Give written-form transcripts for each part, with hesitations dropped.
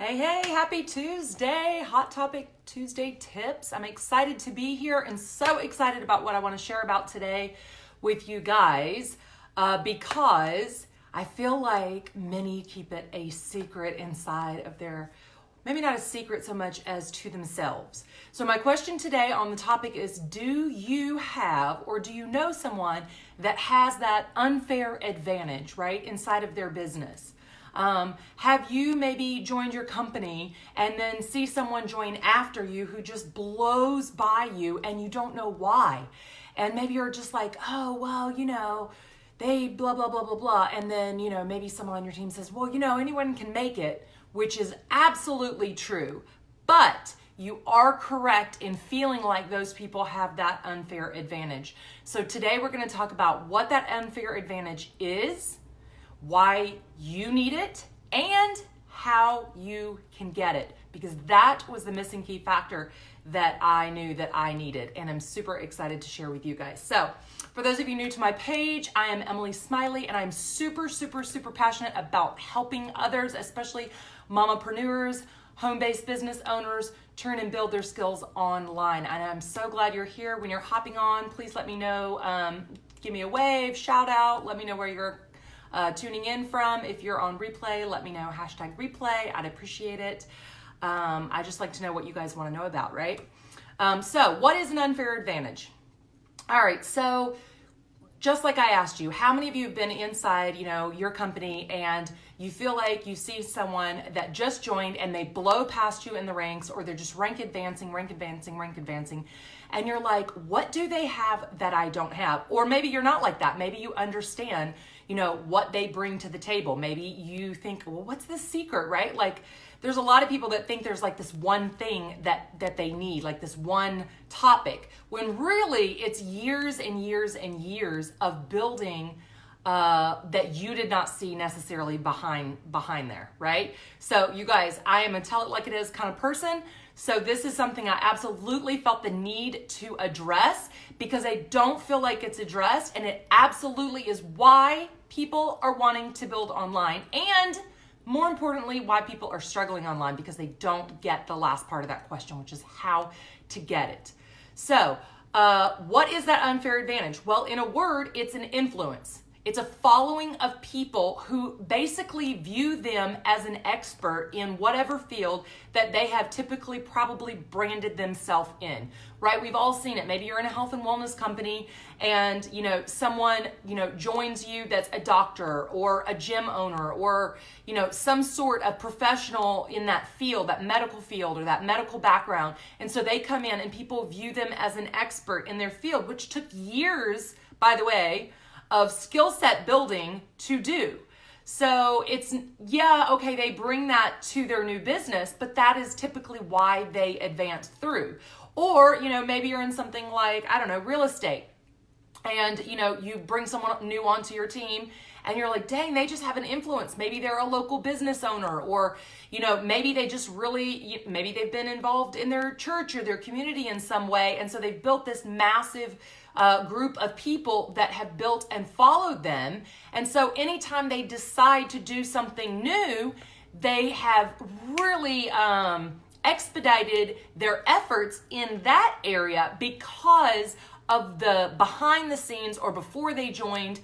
Hey, happy Tuesday. Hot Topic Tuesday tips. I'm excited to be here and so excited about what I want to share about today with you guys because I feel like many keep it a secret inside of their, maybe not a secret so much as to themselves. So my question today on the topic is, do you have or do you know someone that has that unfair advantage, right, inside of their business? Have you maybe joined your company and then see someone join after you who just blows by you and you don't know why? And maybe you're just like, oh, well, they blah, blah, blah, blah, blah. And then, maybe someone on your team says, well, anyone can make it, which is absolutely true. But you are correct in feeling like those people have that unfair advantage. So today we're going to talk about what that unfair advantage is, why you need it, and how you can get it, because that was the missing key factor that I knew that I needed, and I'm super excited to share with you guys. So for those of you new to my page, I am Emily Smiley, and I'm super, super, super passionate about helping others, especially mamapreneurs, home-based business owners, turn and build their skills online. And I'm so glad you're here. When you're hopping on, please let me know, give me a wave, shout out, let me know where you're tuning in from. If you're on replay, let me know, #replay. I'd appreciate it. I just like to know what you guys want to know about, right? So what is an unfair advantage? All right, so just like I asked you, how many of you have been inside, your company and you feel like you see someone that just joined and they blow past you in the ranks, or they're just rank advancing, and you're like, what do they have that I don't have? Or maybe you're not like that. Maybe you understand, what they bring to the table. Maybe you think, well, what's the secret, right? Like, there's a lot of people that think there's like this one thing that they need, like this one topic, when really it's years and years and years of building that you did not see necessarily behind there, right? So you guys, I am a tell it like it is kind of person. So this is something I absolutely felt the need to address, because I don't feel like it's addressed, and it absolutely is why people are wanting to build online, and more importantly, why people are struggling online, because they don't get the last part of that question, which is how to get it. So what is that unfair advantage? Well, in a word, it's an influence. It's a following of people who basically view them as an expert in whatever field that they have typically probably branded themselves in, right? We've all seen it. Maybe you're in a health and wellness company and, someone, joins you that's a doctor or a gym owner or, some sort of professional in that field, that medical field or that medical background. And so they come in and people view them as an expert in their field, which took years, by the way, of skill set building to do. So it's, okay, they bring that to their new business, but that is typically why they advance through. Or, maybe you're in something like, real estate, and, you bring someone new onto your team and you're like, dang, they just have an influence. Maybe they're a local business owner, or, maybe they just really, maybe they've been involved in their church or their community in some way. And so they've built this massive group of people that have built and followed them. And so anytime they decide to do something new, they have really expedited their efforts in that area because of the behind the scenes or before they joined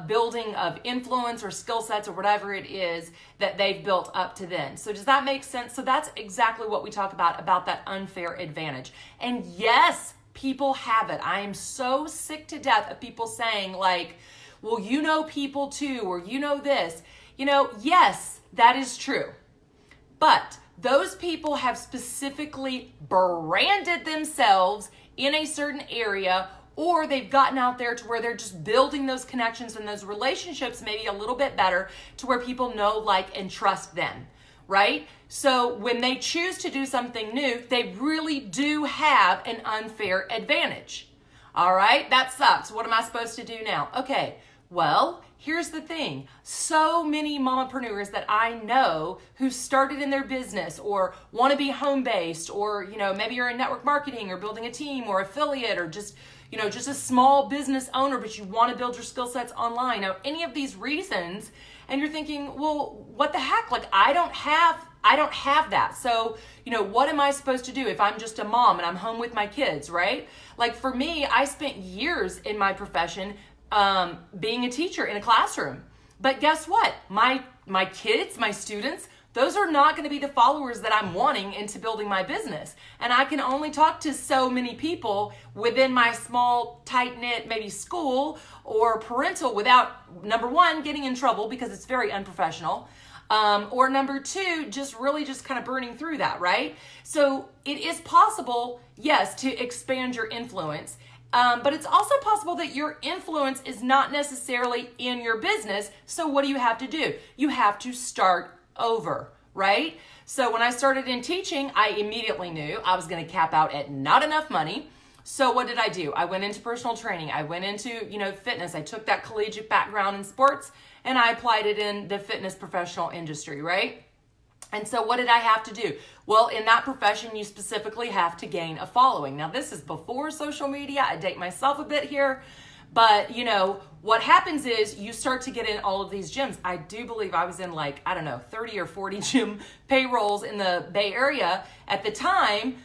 building of influence or skill sets or whatever it is that they've built up to then. So does that make sense? So that's exactly what we talk about that unfair advantage. And yes, people have it. I am so sick to death of people saying like, well, people too, or this. Yes, that is true. But those people have specifically branded themselves in a certain area, or they've gotten out there to where they're just building those connections and those relationships maybe a little bit better to where people know, like, and trust them, right? So when they choose to do something new, they really do have an unfair advantage. All right, that sucks. What am I supposed to do now? Okay, well, here's the thing. So many mamapreneurs that I know who started in their business or want to be home-based, or, maybe you're in network marketing or building a team or affiliate, or just a small business owner, but you want to build your skill sets online. Now, any of these reasons And you're thinking, well, what the heck? Like, I don't have that. So, what am I supposed to do if I'm just a mom and I'm home with my kids, right? Like for me, I spent years in my profession being a teacher in a classroom. But guess what? My kids, my students, those are not going to be the followers that I'm wanting into building my business. And I can only talk to so many people within my small, tight-knit, maybe school or parental without, number one, getting in trouble because it's very unprofessional. Or number two, just kind of burning through that, right? So it is possible, yes, to expand your influence. But it's also possible that your influence is not necessarily in your business. So what do you have to do? You have to start over, right? So when I started in teaching, I immediately knew I was going to cap out at not enough money. So what did I do? I went into personal training. I went into, fitness. I took that collegiate background in sports and I applied it in the fitness professional industry, right? And so what did I have to do? Well, in that profession, you specifically have to gain a following. Now, this is before social media. I date myself a bit here. But, what happens is you start to get in all of these gyms. I do believe I was in 30 or 40 gym payrolls in the Bay Area at the time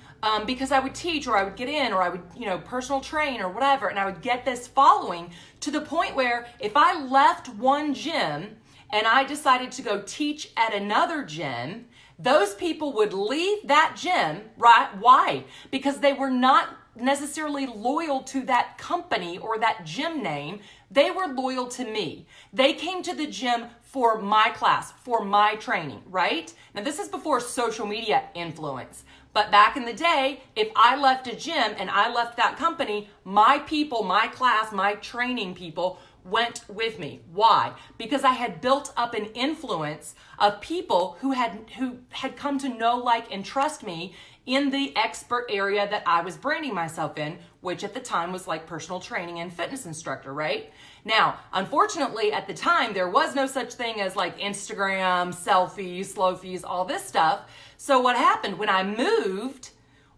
because I would teach or I would get in or I would, personal train or whatever. And I would get this following to the point where if I left one gym and I decided to go teach at another gym, those people would leave that gym, right? Why? Because they were not necessarily loyal to that company or that gym name. They were loyal to me. They came to the gym for my class, for my training, right? Now, this is before social media influence. But back in the day, if I left a gym and I left that company, my people, my class, my training people went with me. Why? Because I had built up an influence of people who had come to know, like, and trust me in the expert area that I was branding myself in, which at the time was like personal training and fitness instructor, right? Now, unfortunately, at the time, there was no such thing as like Instagram, selfies, slow fees, all this stuff. So what happened when I moved,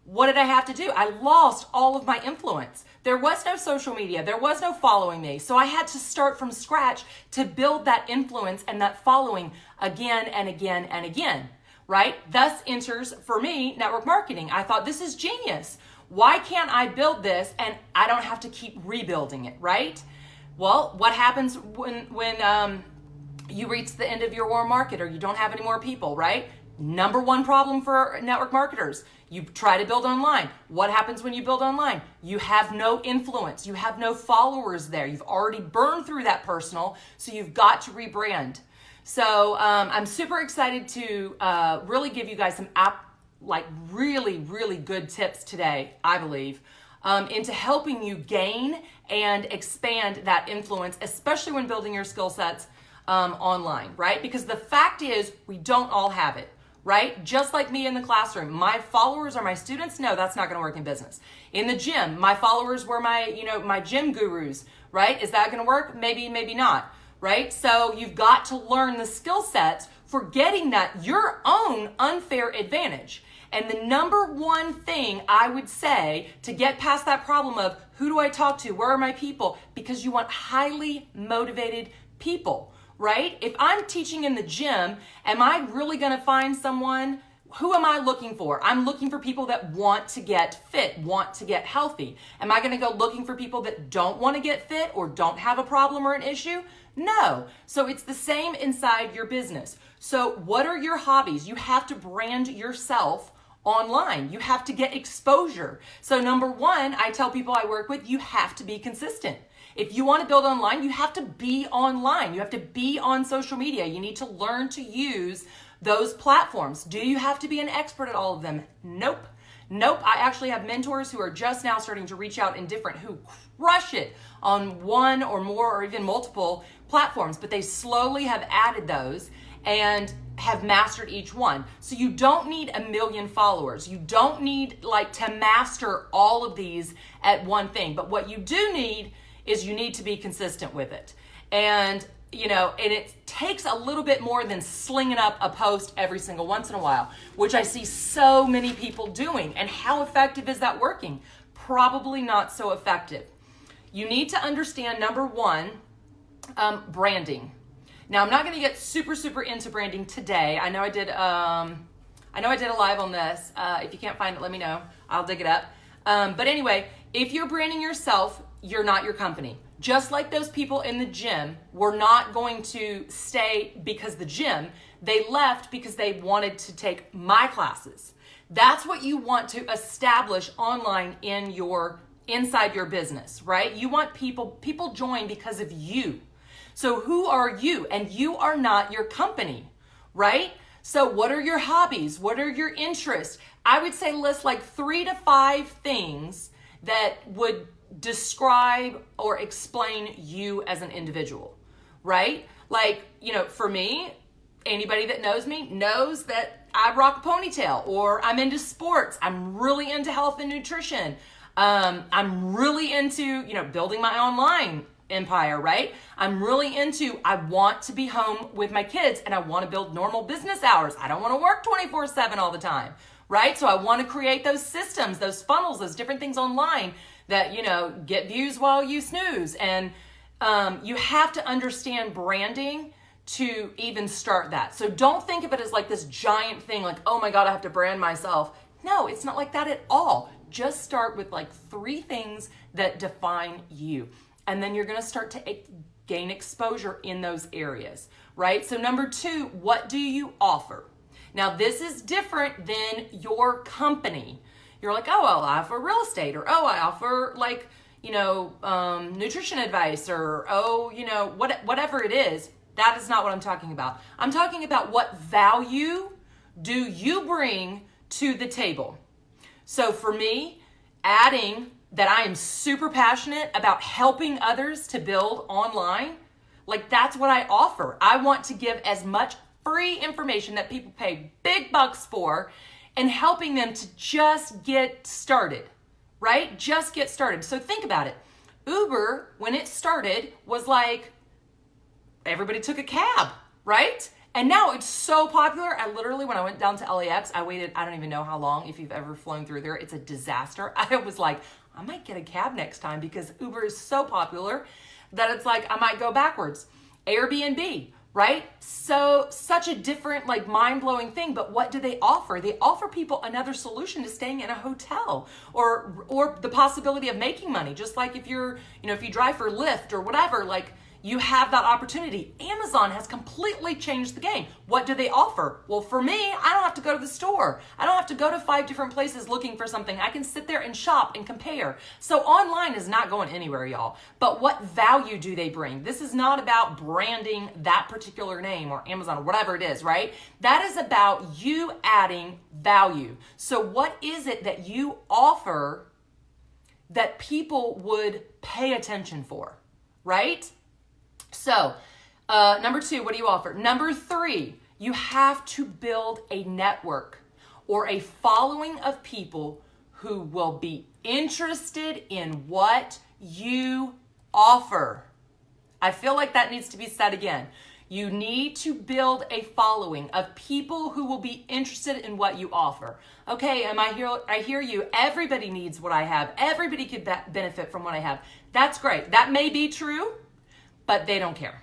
what did I have to do? I lost all of my influence. There was no social media. There was no following me. So I had to start from scratch to build that influence and that following again and again and again, right? Thus enters, for me, network marketing. I thought, this is genius. Why can't I build this and I don't have to keep rebuilding it, right? Well, what happens when you reach the end of your warm market or you don't have any more people, right? Number one problem for network marketers. You try to build online. What happens when you build online? You have no influence. You have no followers there. You've already burned through that personal, so you've got to rebrand. So I'm super excited to really give you guys some really, really good tips today, I believe, into helping you gain and expand that influence, especially when building your skill sets online, right? Because the fact is, we don't all have it. Right? Just like me in the classroom, my followers are my students. No, that's not going to work in business. In the gym, my followers were my gym gurus, right? Is that going to work? Maybe, maybe not, right? So you've got to learn the skill sets for getting that your own unfair advantage. And the number one thing I would say to get past that problem of who do I talk to? Where are my people? Because you want highly motivated people. Right? If I'm teaching in the gym, am I really going to find someone? Who am I looking for? I'm looking for people that want to get fit, want to get healthy. Am I going to go looking for people that don't want to get fit or don't have a problem or an issue? No. So it's the same inside your business. So what are your hobbies? You have to brand yourself online. You have to get exposure. So number one, I tell people I work with, you have to be consistent. If you want to build online, you have to be online. You have to be on social media. You need to learn to use those platforms. Do you have to be an expert at all of them? Nope. I actually have mentors who are just now starting to reach out who crush it on one or more or even multiple platforms, but they slowly have added those and have mastered each one. So you don't need 1 million followers. You don't need to master all of these at one thing. But what you do need is you need to be consistent with it. And, and it takes a little bit more than slinging up a post every single once in a while, which I see so many people doing. And how effective is that working? Probably not so effective. You need to understand, number one, branding. Now, I'm not going to get super into branding today. I know I did a live on this. If you can't find it, let me know. I'll dig it up. But anyway, if you're branding yourself, you're not your company. Just like those people in the gym were not going to stay because the gym, they left because they wanted to take my classes. That's what you want to establish online inside your business, right? You want people join because of you. So who are you? And you are not your company, right? So what are your hobbies? What are your interests? I would say list like 3 to 5 things that would describe or explain you as an individual, right? Like, for me, anybody that knows me knows that I rock a ponytail, or I'm into sports. I'm really into health and nutrition. I'm really into, building my online empire, right? I'm really into, I want to be home with my kids and I want to build normal business hours. I don't want to work 24/7 all the time, right? So I want to create those systems, those funnels, those different things online that, get views while you snooze. And you have to understand branding to even start that. So don't think of it as like this giant thing, like, oh my God, I have to brand myself. No, it's not like that at all. Just start with like 3 things that define you. And then you're going to start to gain exposure in those areas, right? So number 2, what do you offer? Now, this is different than your company. You're like, oh, well, I offer real estate, or, oh, I offer like, nutrition advice, or, oh, whatever it is. That is not what I'm talking about. I'm talking about what value do you bring to the table. So for me, adding that I am super passionate about helping others to build online, like that's what I offer. I want to give as much free information that people pay big bucks for, and helping them to just get started, right? Just get started. So think about it. Uber, when it started, was like, everybody took a cab, right? And now it's so popular. I literally, when I went down to LAX, I waited, I don't even know how long, if you've ever flown through there. It's a disaster. I was like, I might get a cab next time, because Uber is so popular that it's like, I might go backwards. Airbnb, right? So such a different, like, mind-blowing thing. But what do they offer? They offer people another solution to staying in a hotel, or the possibility of making money. Just like if you're, if you drive for Lyft or whatever, like, you have that opportunity. Amazon has completely changed the game. What do they offer? Well, for me, I don't have to go to the store. I don't have to go to 5 different places looking for something. I can sit there and shop and compare. So online is not going anywhere, y'all. But what value do they bring? This is not about branding that particular name or Amazon or whatever it is, right? That is about you adding value. So what is it that you offer that people would pay attention for, right? So, number 2, what do you offer? Number 3, you have to build a network or a following of people who will be interested in what you offer. I feel like that needs to be said again. You need to build a following of people who will be interested in what you offer. Okay, I hear you. Everybody needs what I have. Everybody could benefit from what I have. That's great. That may be true, but they don't care.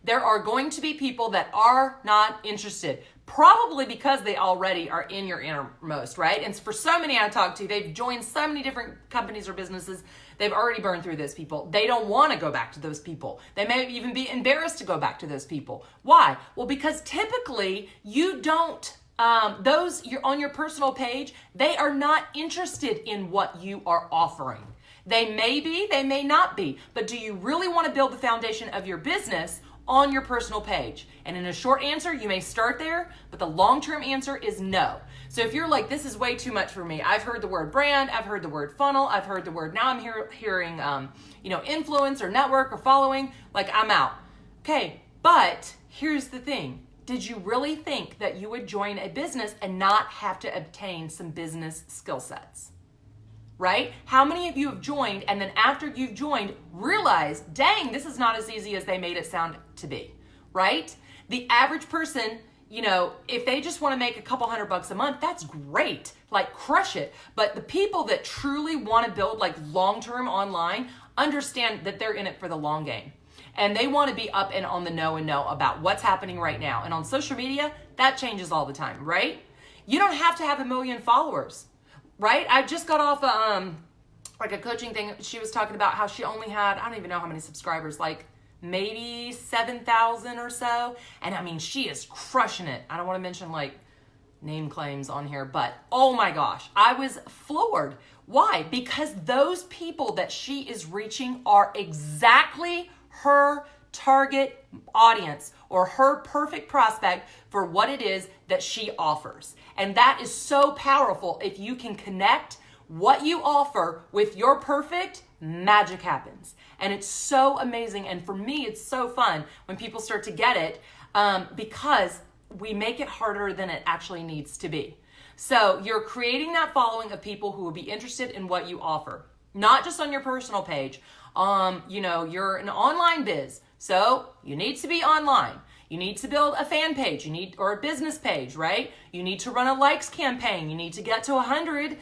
There are going to be people that are not interested, probably because they already are in your innermost, right? And for so many I talk to, they've joined so many different companies or businesses, they've already burned through those people. They don't want to go back to those people. They may even be embarrassed to go back to those people. Why? Well, because typically you don't, you're on your personal page, they are not interested in what you are offering. They may be, they may not be, but do you really want to build the foundation of your business on your personal page? And in a short answer, you may start there, but the long-term answer is no. So if you're like, this is way too much for me, I've heard the word brand, I've heard the word funnel, I've heard the word, now I'm hearing, influence or network or following, like I'm out. Okay, but here's the thing. Did you really think that you would join a business and not have to obtain some business skill sets? Right? How many of you have joined and then after you've joined realize, dang, this is not as easy as they made it sound to be, right? The average person, if they just want to make a couple $100 a month, that's great, like crush it. But the people that truly want to build like long-term online understand that they're in it for the long game. and they want to be up and on the know and know about what's happening right now. And on social media, that changes all the time, right? You don't have to have 1 million followers, right? I just got off like a coaching thing. She was talking about how she only had, I don't even know how many subscribers, like maybe 7,000 or so. And I mean, she is crushing it. I don't want to mention like name claims on here, but oh my gosh, I was floored. Why? Because those people that she is reaching are exactly her target audience or her perfect prospect for what it is that she offers. And that is so powerful. If you can connect what you offer with your perfect, magic happens. And it's so amazing. And for me, it's so fun when people start to get it because we make it harder than it actually needs to be. So you're creating that following of people who will be interested in what you offer, not just on your personal page. You're an online biz, so you need to be online. You need to build a fan page, or a business page, right? You need to run a likes campaign. You need to get to 100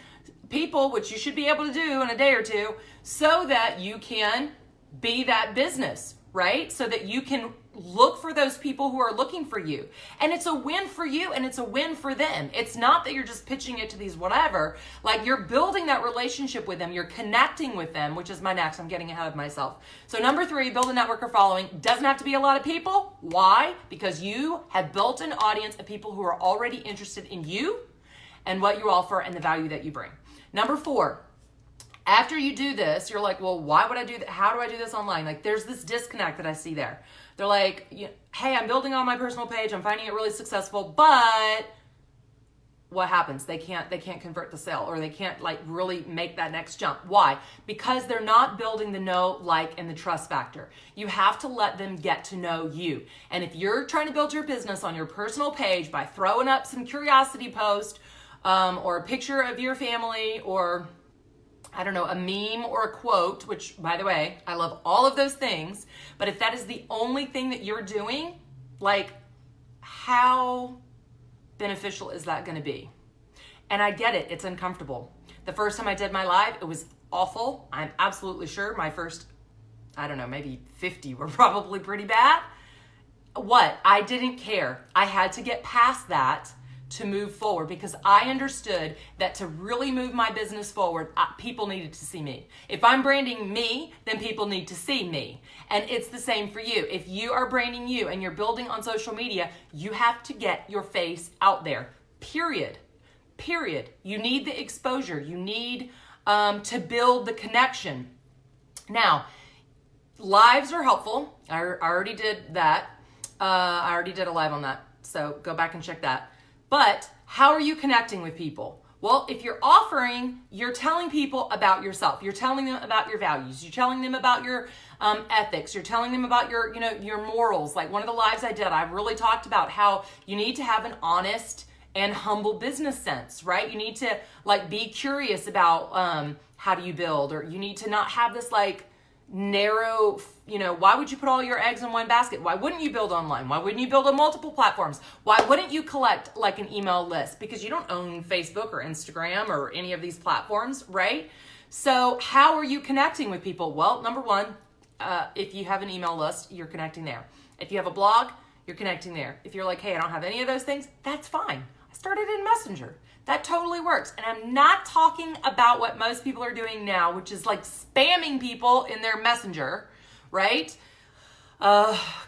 people, which you should be able to do in a day or two, so that you can be that business, right? So that you can look for those people who are looking for you. And it's a win for you and it's a win for them. It's not that you're just pitching it to these whatever. Like, you're building that relationship with them. You're connecting with them, which is my next. I'm getting ahead of myself. So number 3, build a network or following. Doesn't have to be a lot of people. Why? Because you have built an audience of people who are already interested in you and what you offer and the value that you bring. Number 4, after you do this, you're like, well, why would I do that? How do I do this online? Like, there's this disconnect that I see there. They're like, hey, I'm building on my personal page. I'm finding it really successful, but what happens? They can't convert the sale, or they can't like really make that next jump. Why? Because they're not building the know, like, and the trust factor. You have to let them get to know you. And if you're trying to build your business on your personal page by throwing up some curiosity post, or a picture of your family, or I don't know, a meme or a quote, which, by the way, I love all of those things. But if that is the only thing that you're doing, like, how beneficial is that going to be? And I get it. It's uncomfortable. The first time I did my live, it was awful. I'm absolutely sure my first, I don't know, maybe 50 were probably pretty bad. What? I didn't care. I had to get past that to move forward, because I understood that to really move my business forward, people needed to see me. If I'm branding me, then people need to see me. And it's the same for you. If you are branding you and you're building on social media, you have to get your face out there. Period. You need the exposure. You need to build the connection. Now, lives are helpful. I already did that. I already did a live on that. So go back and check that. But how are you connecting with people? Well, if you're offering, you're telling people about yourself. You're telling them about your values. You're telling them about your ethics. You're telling them about your morals. Like one of the lives I did, I really talked about how you need to have an honest and humble business sense, right? You need to like be curious about how do you build, or you need to not have this like narrow, why would you put all your eggs in one basket? Why wouldn't you build online? Why wouldn't you build on multiple platforms? Why wouldn't you collect like an email list? Because you don't own Facebook or Instagram or any of these platforms, right? So how are you connecting with people? Well, number 1, if you have an email list, you're connecting there. If you have a blog, you're connecting there. If you're like, hey, I don't have any of those things, that's fine. I started in Messenger. That totally works. And I'm not talking about what most people are doing now, which is like spamming people in their Messenger, right?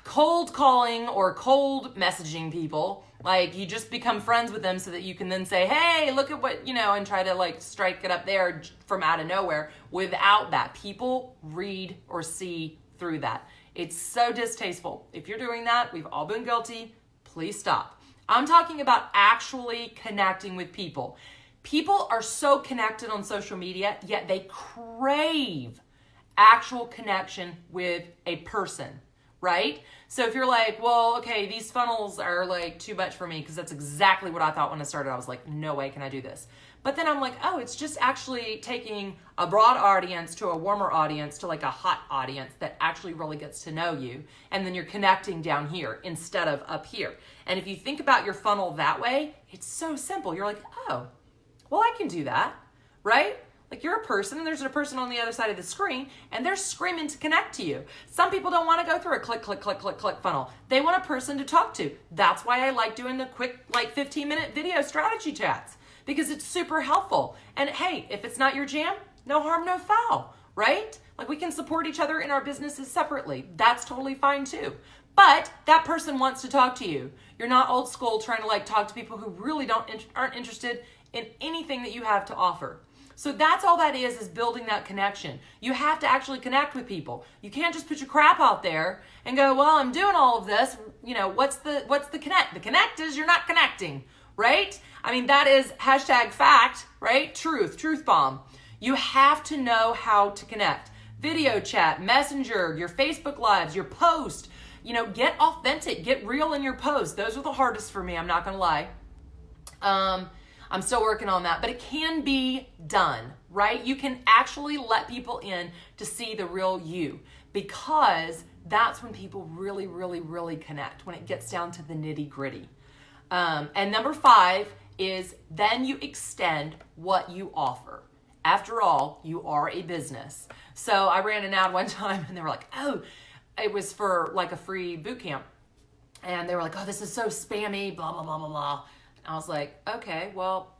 Cold calling or cold messaging people. Like you just become friends with them so that you can then say, hey, look at what, and try to like strike it up there from out of nowhere. Without that, people read or see through that. It's so distasteful. If you're doing that, we've all been guilty. Please stop. I'm talking about actually connecting with people. People are so connected on social media, yet they crave actual connection with a person, right? So if you're like, well, okay, these funnels are like too much for me, because that's exactly what I thought when I started. I was like, no way can I do this. But then I'm like, oh, it's just actually taking a broad audience to a warmer audience to like a hot audience that actually really gets to know you. And then you're connecting down here instead of up here. And if you think about your funnel that way, it's so simple. You're like, oh, well, I can do that, right? Like you're a person and there's a person on the other side of the screen and they're screaming to connect to you. Some people don't want to go through a click, click, click, click, click funnel. They want a person to talk to. That's why I like doing the quick, like 15-minute video strategy chats, because it's super helpful. And hey, if it's not your jam, no harm, no foul, right? Like we can support each other in our businesses separately. That's totally fine too. But that person wants to talk to you. You're not old school trying to like talk to people who really aren't interested in anything that you have to offer. So that's all that is building that connection. You have to actually connect with people. You can't just put your crap out there and go, well, I'm doing all of this. You know, what's the connect? The connect is you're not connecting, right? I mean, that is #fact, right? Truth bomb. You have to know how to connect. Video chat, messenger, your Facebook lives, your post. You know, get authentic, get real in your posts. Those are the hardest for me, I'm not gonna lie. I'm still working on that, but it can be done, right? You can actually let people in to see the real you, because that's when people really, really, really connect, when it gets down to the nitty gritty. And number 5 is then you extend what you offer. After all, you are a business. So I ran an ad one time and they were like, oh, it was for like a free boot camp. And they were like, oh, this is so spammy, blah, blah, blah, blah, blah. I was like, okay, well,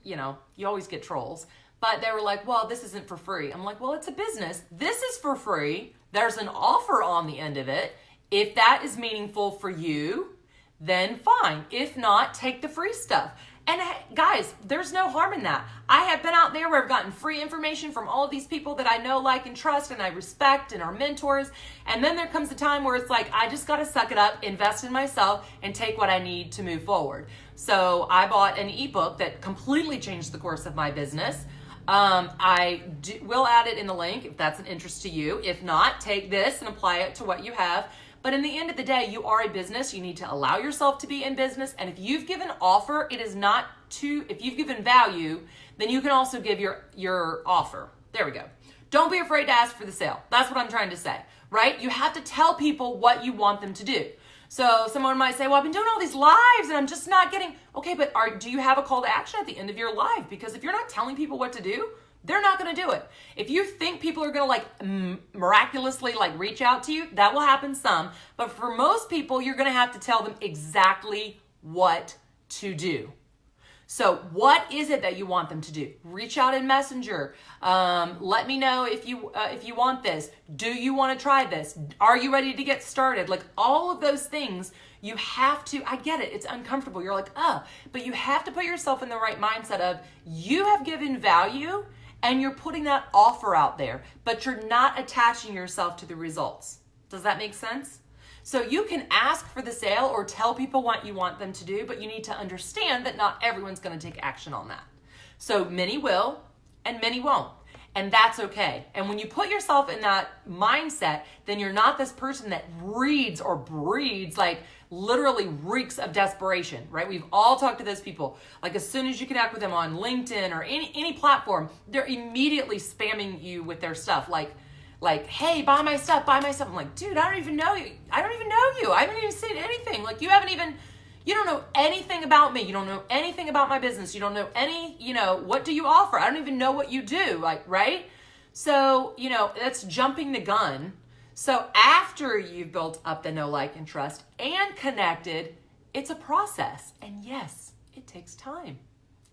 you know, you always get trolls. But they were like, well, this isn't for free. I'm like, well, it's a business. This is for free. There's an offer on the end of it. If that is meaningful for you, then fine. If not, take the free stuff. And guys, there's no harm in that. I have been out there where I've gotten free information from all of these people that I know, like, and trust, and I respect, and are mentors. And then there comes a time where it's like, I just got to suck it up, invest in myself, and take what I need to move forward. So I bought an ebook that completely changed the course of my business. Will add it in the link if that's an interest to you. If not, take this and apply it to what you have. But in the end of the day, you are a business. You need to allow yourself to be in business. And if you've given offer, it is not to, if you've given value, then you can also give your offer. There we go. Don't be afraid to ask for the sale. That's what I'm trying to say, right? You have to tell people what you want them to do. So someone might say, well, I've been doing all these lives and I'm just not getting, okay, but do you have a call to action at the end of your live? Because if you're not telling people what to do, they're not going to do it. If you think people are going to like miraculously like reach out to you, that will happen some. But for most people, you're going to have to tell them exactly what to do. So what is it that you want them to do? Reach out in Messenger. Let me know if you want this. Do you want to try this? Are you ready to get started? Like all of those things, you have to, I get it, it's uncomfortable. You're like, but you have to put yourself in the right mindset of you have given value and you're putting that offer out there, but you're not attaching yourself to the results. Does that make sense? So you can ask for the sale or tell people what you want them to do, but you need to understand that not everyone's going to take action on that. So many will and many won't. And that's okay. And when you put yourself in that mindset, then you're not this person that reads or breeds, like literally reeks of desperation, right? We've all talked to those people. Like as soon as you connect with them on LinkedIn or any platform, they're immediately spamming you with their stuff. Like, hey, buy my stuff, buy my stuff. I'm like, dude, I don't even know you. I haven't even seen anything. Like you don't know anything about me. You don't know anything about my business. You don't know what do you offer? I don't even know what you do, like, right? So, that's jumping the gun. So after you've built up the know, like, and trust and connected, it's a process. And yes, it takes time.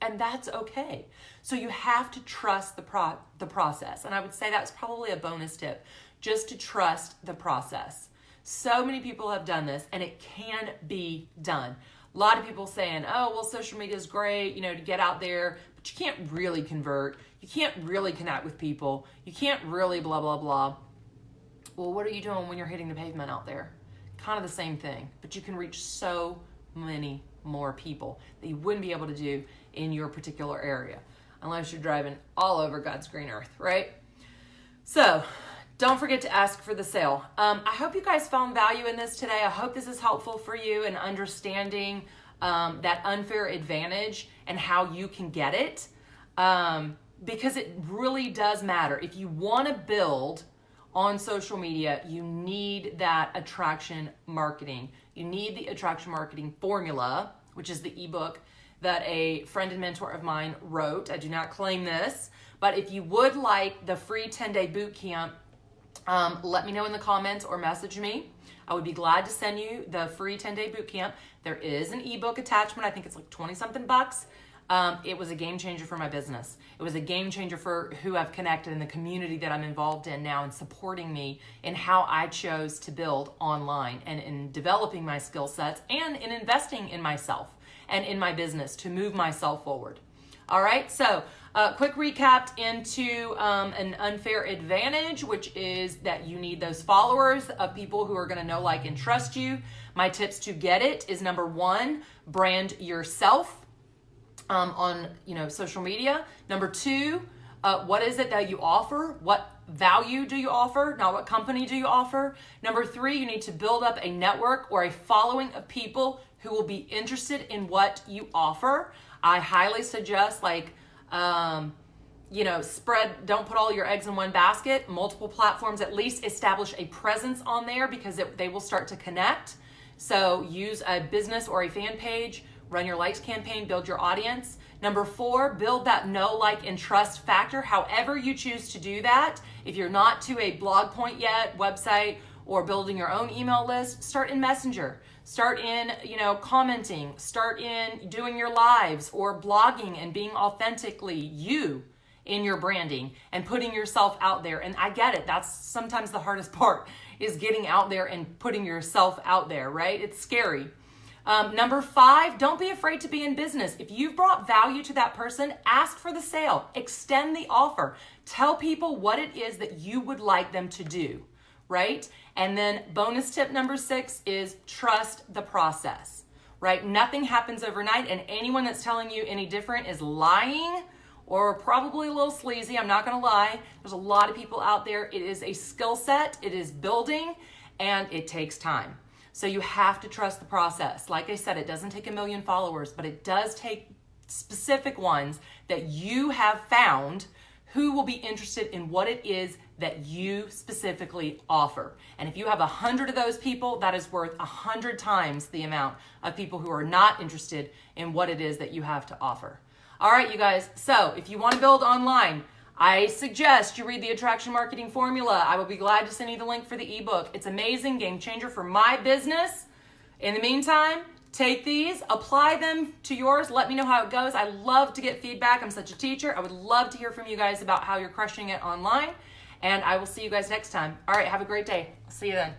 And that's okay. So you have to trust the process. And I would say that's probably a bonus tip, just to trust the process. So many people have done this and it can be done. A lot of people saying, oh, well, social media is great, to get out there, but you can't really convert. You can't really connect with people. You can't really blah, blah, blah. Well, what are you doing when you're hitting the pavement out there? Kind of the same thing, but you can reach so many more people that you wouldn't be able to do in your particular area unless you're driving all over God's green earth, right? So don't forget to ask for the sale. I hope you guys found value in this today. I hope this is helpful for you in understanding that unfair advantage and how you can get it, because it really does matter. If you want to build on social media, you need that attraction marketing. You need the attraction marketing formula, which is the ebook that a friend and mentor of mine wrote. I do not claim this, but if you would like the free 10-day boot camp, let me know in the comments or message me. I would be glad to send you the free 10-day boot camp. There is an ebook attachment. I think it's like 20 something bucks. It was a game changer for my business. It was a game changer for who I've connected and the community that I'm involved in now and supporting me in how I chose to build online and in developing my skill sets and in investing in myself and in my business to move myself forward. All right, so quick recap into an unfair advantage, which is that you need those followers of people who are going to know, like, and trust you. My tips to get it is, number one, brand yourself on social media. Number two, what is it that you offer? What value do you offer? Not what company do you offer? Number three, you need to build up a network or a following of people who will be interested in what you offer. I highly suggest, don't put all your eggs in one basket. Multiple platforms, at least establish a presence on there because they will start to connect. So use a business or a fan page, run your likes campaign, build your audience. Number four, build that know, like, and trust factor, however you choose to do that. If you're not to a blog point yet, website, or building your own email list, start in Messenger. Start in, commenting. Start in doing your lives or blogging and being authentically you in your branding and putting yourself out there. And I get it. That's sometimes the hardest part, is getting out there and putting yourself out there, right? It's scary. Number five, don't be afraid to be in business. If you've brought value to that person, ask for the sale. Extend the offer. Tell people what it is that you would like them to do, right? And then bonus tip number 6 is trust the process, right? Nothing happens overnight, and anyone that's telling you any different is lying or probably a little sleazy. I'm not gonna lie. There's a lot of people out there. It is a skill set, it is building, and it takes time. So you have to trust the process. Like I said, it doesn't take 1 million followers, but it does take specific ones that you have found who will be interested in what it is that you specifically offer. And if you have 100 of those people, that is worth 100 times the amount of people who are not interested in what it is that you have to offer. All right, you guys. So if you want to build online, I suggest you read the Attraction Marketing Formula. I will be glad to send you the link for the ebook. It's amazing, game changer for my business. In the meantime, take these, apply them to yours. Let me know how it goes. I love to get feedback. I'm such a teacher. I would love to hear from you guys about how you're crushing it online. And I will see you guys next time. All right, have a great day. I'll see you then.